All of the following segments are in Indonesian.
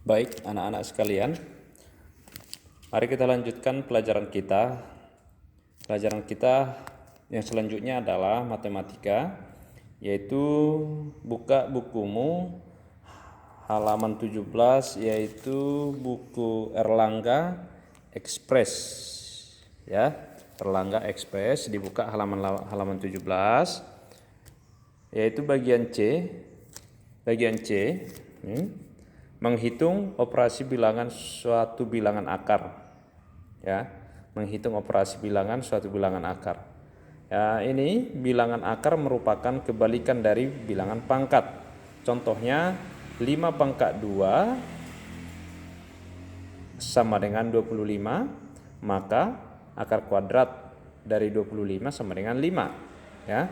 Baik, anak-anak sekalian, mari kita lanjutkan pelajaran kita. Pelajaran kita yang selanjutnya adalah matematika, yaitu buka bukumu halaman 17, yaitu buku Erlangga Express. Ya, Erlangga Express dibuka halaman 17, yaitu bagian C. Bagian C. Menghitung operasi bilangan suatu bilangan akar, ya, menghitung operasi bilangan suatu bilangan akar. Ya, ini bilangan akar merupakan kebalikan dari bilangan pangkat. Contohnya 5 pangkat 2 sama dengan 25, maka akar kuadrat dari 25 sama dengan 5, ya.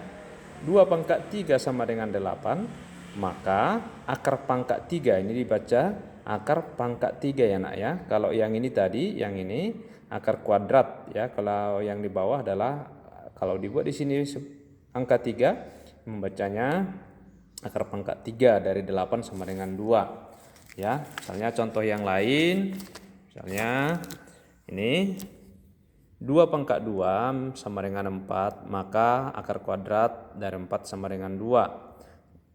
2 pangkat 3 sama dengan 8, maka akar pangkat 3 ini dibaca akar pangkat 3 ya nak ya. Kalau yang ini tadi, yang ini akar kuadrat ya. Kalau yang di bawah adalah, kalau dibuat di sini angka 3, membacanya akar pangkat 3 dari 8 sama dengan 2 ya. Misalnya contoh yang lain, misalnya ini 2 pangkat 2 sama dengan 4, maka akar kuadrat dari 4 sama dengan 2.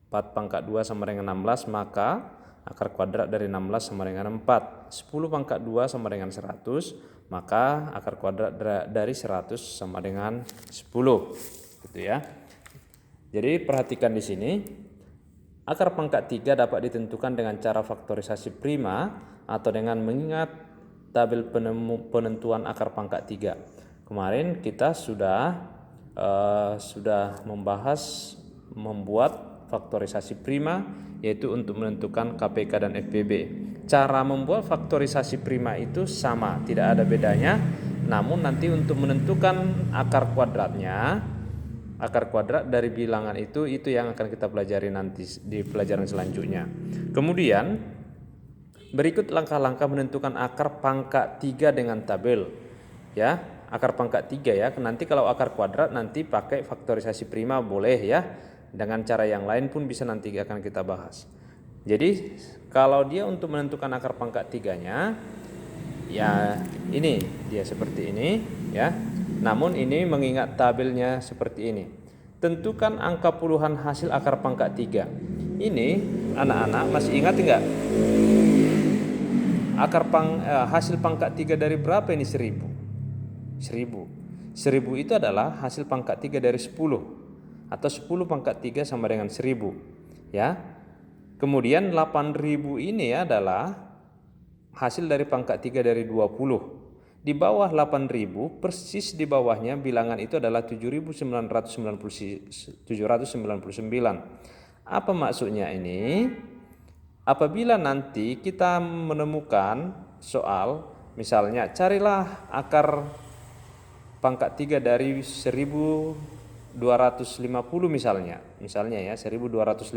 4 pangkat 2 sama dengan 16, maka akar kuadrat dari 16 sama dengan 4. 10 pangkat 2 sama dengan 100, maka akar kuadrat dari 100 sama dengan 10. Gitu ya. Jadi perhatikan di sini, akar pangkat 3 dapat ditentukan dengan cara faktorisasi prima atau dengan mengingat tabel penentuan akar pangkat 3. Kemarin kita sudah membahas membuat faktorisasi prima, yaitu untuk menentukan KPK dan FPB. Cara membuat faktorisasi prima itu sama, tidak ada bedanya. Namun nanti untuk menentukan akar kuadratnya, akar kuadrat dari bilangan itu yang akan kita pelajari nanti di pelajaran selanjutnya. Kemudian berikut langkah-langkah menentukan akar pangkat 3 dengan tabel. Ya, akar pangkat 3 ya. Nanti kalau akar kuadrat nanti pakai faktorisasi prima boleh ya. Dengan cara yang lain pun bisa, nanti akan kita bahas. Jadi kalau dia untuk menentukan akar pangkat 3-nya, ya ini dia seperti ini ya. Namun ini mengingat tabelnya seperti ini. Tentukan angka puluhan hasil akar pangkat 3. Ini anak-anak masih ingat enggak? Hasil pangkat 3 dari berapa ini? 1000. 1000 itu adalah hasil pangkat 3 dari 10. Atau 10 pangkat 3 sama dengan 1000 ya. Kemudian 8000 ini adalah hasil dari pangkat 3 dari 20. Di bawah 8000, persis di bawahnya bilangan itu adalah 799. Apa maksudnya ini? Apabila nanti kita menemukan soal, misalnya carilah akar pangkat 3 dari 1250 misalnya ya, 1250.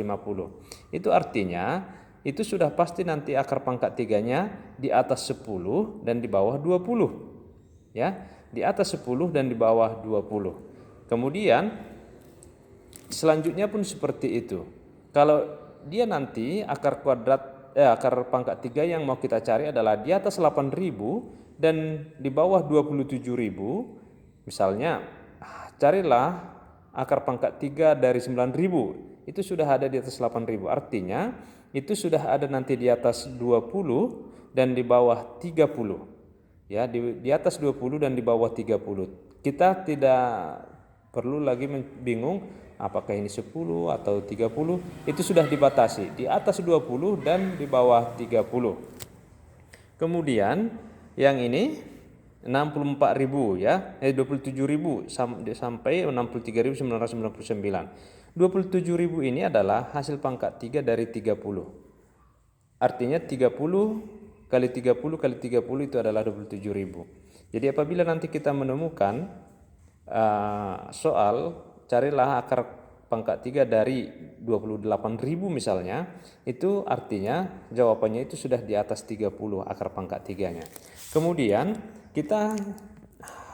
Itu artinya itu sudah pasti nanti akar pangkat 3-nya di atas 10 dan di bawah 20. Ya, di atas 10 dan di bawah 20. Kemudian selanjutnya pun seperti itu. Kalau dia nanti akar pangkat 3 yang mau kita cari adalah di atas 8000 dan di bawah 27000. Misalnya carilah akar pangkat 3 dari 9000, itu sudah ada di atas 8000. Artinya itu sudah ada nanti di atas 20 dan di bawah 30. Ya, di atas 20 dan di bawah 30. Kita tidak perlu lagi bingung apakah ini 10 atau 30. Itu sudah dibatasi di atas 20 dan di bawah 30. Kemudian yang ini 64.000 ya, 27.000 sampai 63.999. 27.000 ini adalah hasil pangkat 3 dari 30. Artinya 30 kali 30 kali 30 itu adalah 27.000. Jadi apabila nanti kita menemukan soal carilah akar pangkat 3 dari 28.000 misalnya, itu artinya jawabannya itu sudah di atas 30 akar pangkat 3-nya. Kemudian kita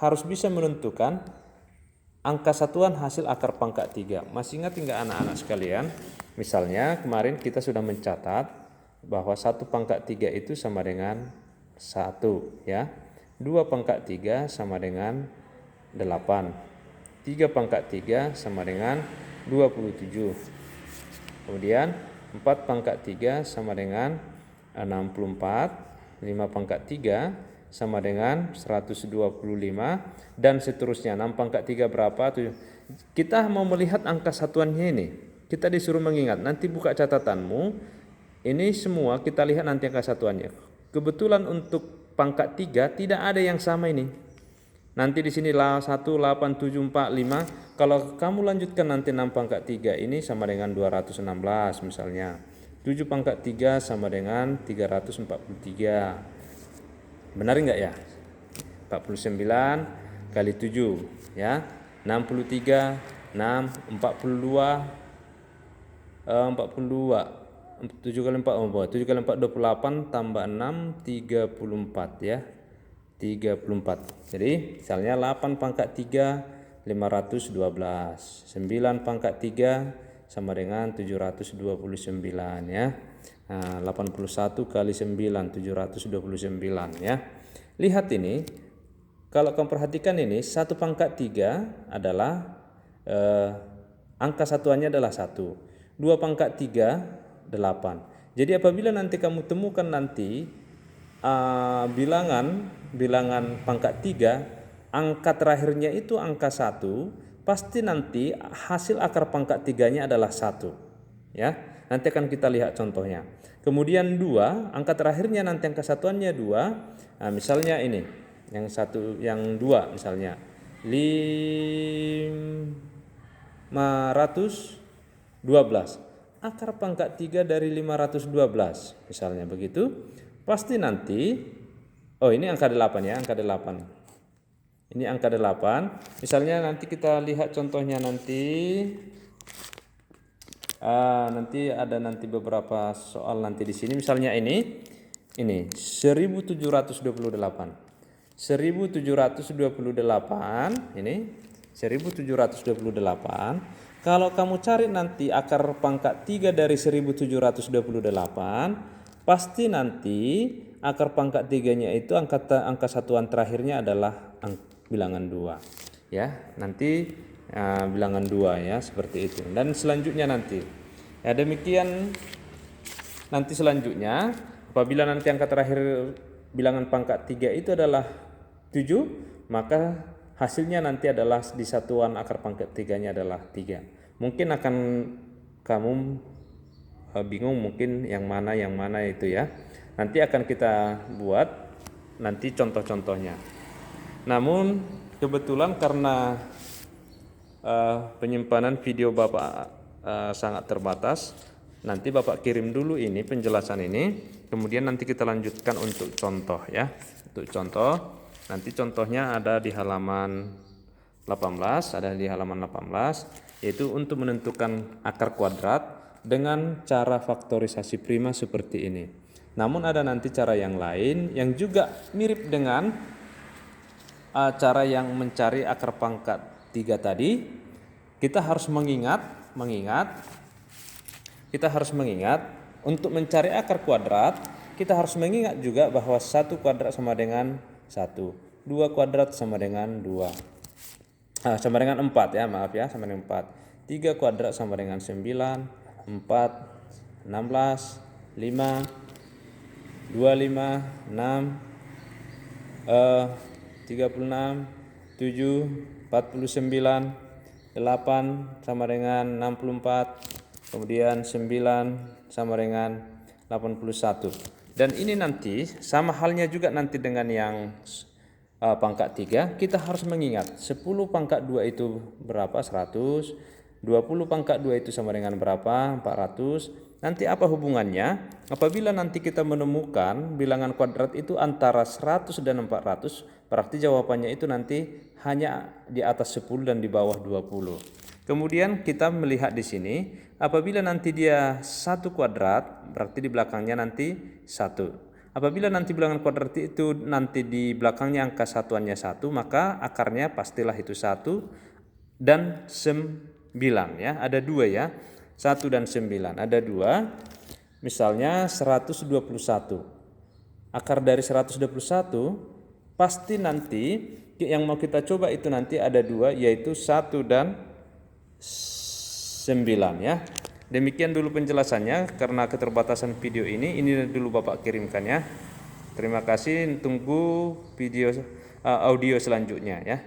harus bisa menentukan angka satuan hasil akar pangkat 3. Masih ingat enggak anak-anak sekalian? Misalnya kemarin kita sudah mencatat bahwa 1 pangkat 3 itu sama dengan 1 ya. 2 pangkat 3 sama dengan 8. 3 pangkat 3 sama dengan 27. Kemudian 4 pangkat 3 sama dengan 64. 5 pangkat 3 sama dengan 125 dan seterusnya. 6 pangkat 3 berapa? Kita mau melihat angka satuannya ini. Kita disuruh mengingat. Nanti buka catatanmu. Ini semua kita lihat nanti angka satuannya. Kebetulan untuk pangkat 3 tidak ada yang sama ini. Nanti di sini 18745. Kalau kamu lanjutkan nanti 6 pangkat 3 ini sama dengan 216 misalnya. 7 pangkat 3 sama dengan 343. Benar enggak ya? 49 kali 7 ya. 63, 6, 42, 7 kali 4, 7 kali 4 28 tambah 6 34 ya. 34. Jadi misalnya 8 pangkat 3 512. 9 pangkat 3 sama dengan 729 ya. Nah, 81 kali 9 729 ya. Lihat ini. Kalau kamu perhatikan ini 1 pangkat 3 adalah angka satuannya adalah 1. 2 pangkat 3 8. Jadi apabila nanti kamu temukan nanti bilangan pangkat 3, angka terakhirnya itu angka 1, pasti nanti hasil akar pangkat 3-nya adalah 1. Ya. Nanti akan kita lihat contohnya. Kemudian 2, angka terakhirnya nanti angka satuannya 2. Nah, misalnya ini. Yang 2 misalnya 512. Akar pangkat 3 dari 512 misalnya begitu. Pasti nanti ini angka 8 ya, angka 8. Ini angka 8. Misalnya nanti kita lihat contohnya nanti ada beberapa soal nanti di sini. Misalnya ini 1728. 1728 ini 1728. Kalau kamu cari nanti akar pangkat 3 dari 1728, pasti nanti akar pangkat 3-nya itu angka satuan terakhirnya adalah bilangan 2 ya. Nanti bilangan 2 ya, seperti itu. Dan selanjutnya nanti ya demikian. Nanti selanjutnya apabila nanti angka terakhir bilangan pangkat 3 itu adalah 7, maka hasilnya nanti adalah di satuan akar pangkat 3-nya adalah 3. Mungkin akan kamu bingung mungkin yang mana itu ya. Nanti akan kita buat nanti contoh-contohnya. Namun kebetulan karena penyimpanan video Bapak sangat terbatas, nanti Bapak kirim dulu ini penjelasan ini, kemudian nanti kita lanjutkan untuk contoh ya. Untuk contoh nanti contohnya ada di halaman 18, yaitu untuk menentukan akar kuadrat dengan cara faktorisasi prima seperti ini. Namun ada nanti cara yang lain yang juga mirip dengan cara yang mencari akar pangkat 3 tadi. Kita harus mengingat untuk mencari akar kuadrat, kita harus mengingat juga bahwa 1 kuadrat sama dengan 1, 2 kuadrat sama dengan 2, sama dengan 4 ya, maaf ya, sama dengan 4. 3 kuadrat sama dengan 9, 4, 16, 5, 25, 6, 36, 7, 49, 8 sama dengan 64, kemudian 9 sama dengan 81. Dan ini nanti sama halnya juga nanti dengan yang pangkat 3, kita harus mengingat 10 pangkat 2 itu berapa? 100. 20 pangkat 2 itu sama dengan berapa? 400. Nanti apa hubungannya? Apabila nanti kita menemukan bilangan kuadrat itu antara 100 dan 400, berarti jawabannya itu nanti hanya di atas 10 dan di bawah 20. Kemudian kita melihat di sini, apabila nanti dia 1 kuadrat, berarti di belakangnya nanti 1. Apabila nanti bilangan kuadrat itu nanti di belakangnya angka satuannya 1, maka akarnya pastilah itu 1 dan 9 ya. Ada 2 ya. 1 dan 9, ada 2. Misalnya 121. Akar dari 121 pasti nanti yang mau kita coba itu nanti ada 2, yaitu 1 dan 9 ya. Demikian dulu penjelasannya, karena keterbatasan video ini dulu Bapak kirimkan ya. Terima kasih, tunggu video audio selanjutnya ya.